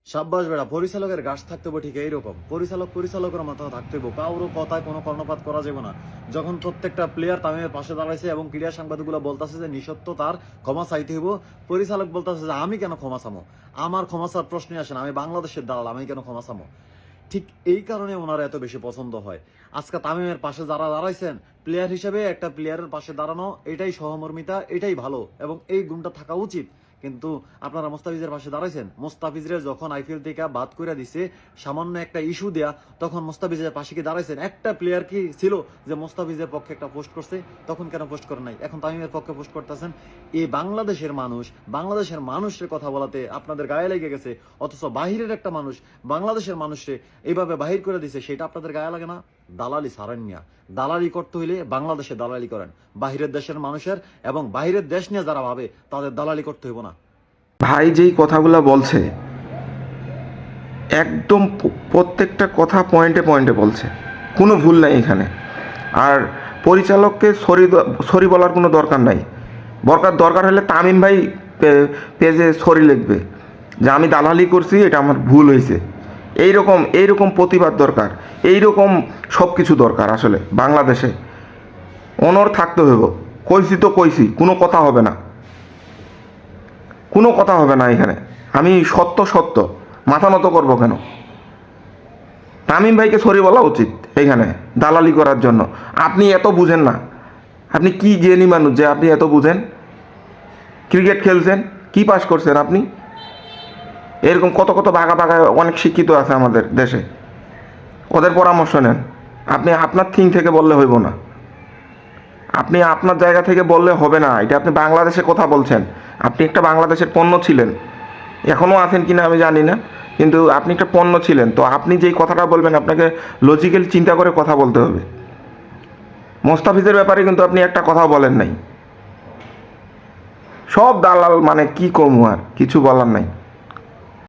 সাব্বাস বেড়া, পরিচালকের গাছ থাকতে হবে ঠিক এইরকম। পরিচালকের মাথা থাকতে হবে, কারোর কথায় কোনো কর্ণপাত করা যাবে না। যখন প্রত্যেকটা প্লেয়ার তামিমের পাশে দাঁড়াইছে এবং ক্রীড়া সাংবাদিকগুলো বলতেছে যে নিঃসত্ব তার ক্ষমা চাইতে হইব, পরিচালক বলতেছে যে আমি কেন ক্ষমা চামো, আমার ক্ষমা চাওয়ার প্রশ্নই আসে না, আমি বাংলাদেশের দালাল, আমি কেন ক্ষমা চামো। ঠিক এই কারণে ওনারা এত বেশি পছন্দ হয়। আজকে তামিমের পাশে যারা দাঁড়াইছেন, প্লেয়ার হিসেবে একটা প্লেয়ারের পাশে দাঁড়ানো এটাই সহমর্মিতা, এটাই ভালো এবং এই গুণটা থাকা উচিত। কিন্তু আপনারা মোস্তাফিজের পাশে দাঁড়াইছেন, মোস্তাফিজের যখন আইপিএল থেকে বাদ করে দিছে সামান্য একটা ইস্যু দেয়া, তখন মোস্তাফিজের পাশে কি দাঁড়াইছেন? একটা প্লেয়ার কি ছিল যে মোস্তাফিজের পক্ষে একটা পোস্ট করছে? তখন কেন পোস্ট করেন নাই? এখন তামিমের পক্ষে পোস্ট করতেছেন। এই বাংলাদেশের মানুষের কথা বলাতে আপনাদের গায়ে লেগে গেছে, অথচ বাহিরের একটা মানুষ বাংলাদেশের মানুষকে এইভাবে বাহির করে দিছে, সেটা আপনাদের গায়ে লাগে না? দালালি ছাড়েন মিয়া। দালালি করতে হইলে বাংলাদেশে দালালি করেন, বাহিরের দেশের মানুষের এবং বাহিরের দেশ নিয়ে যারা ভাবে তাদের দালালি করতে হইব না। ভাই যেই কথাগুলো বলছে একদম প্রত্যেকটা কথা পয়েন্টে পয়েন্টে বলছে, কোনো ভুল নাই এখানে। আর পরিচালককে সরি বলার কোনো দরকার নাই। দরকার হলে তামিম ভাই পেজে সরি লিখবে যে আমি দালালি করছি, এটা আমার ভুল হয়েছে। এইরকম প্রতিবাদ দরকার, এইরকম সব কিছু দরকার। আসলে বাংলাদেশে অনর থাকতে হইব। কইছি তো কইছি, কোনো কথা হবে না, কোনো কথা হবে না এখানে। আমি সত্য মাথা নত করবো কেন? তামিম ভাইকে সরি বলা উচিত এখানে দালালি করার জন্য। আপনি এত বুঝেন না, আপনি কি জ্ঞানী মানুষ যে আপনি এত বুঝেন? ক্রিকেট খেলছেন, কি পাস করছেন আপনি? এরকম কত বাঘা অনেক শিক্ষিত আছে আমাদের দেশে, ওদের পরামর্শ নেন। আপনি আপনার থিং থেকে বললে হইব না, আপনি আপনার জায়গা থেকে বললে হবে না। এটা আপনি বাংলাদেশে কথা বলছেন, আপনি একটা বাংলাদেশের পণ্য ছিলেন, এখনও আছেন কিনা আমি জানি না, কিন্তু আপনি একটা পণ্য ছিলেন। তো আপনি যেই কথাটা বলবেন আপনাকে লজিক্যাল চিন্তা করে কথা বলতে হবে। মোস্তাফিজের ব্যাপারে কিন্তু আপনি একটা কথা বলেন নাই। সব দালাল, মানে কি কমু, আর কিছু বলার নাই।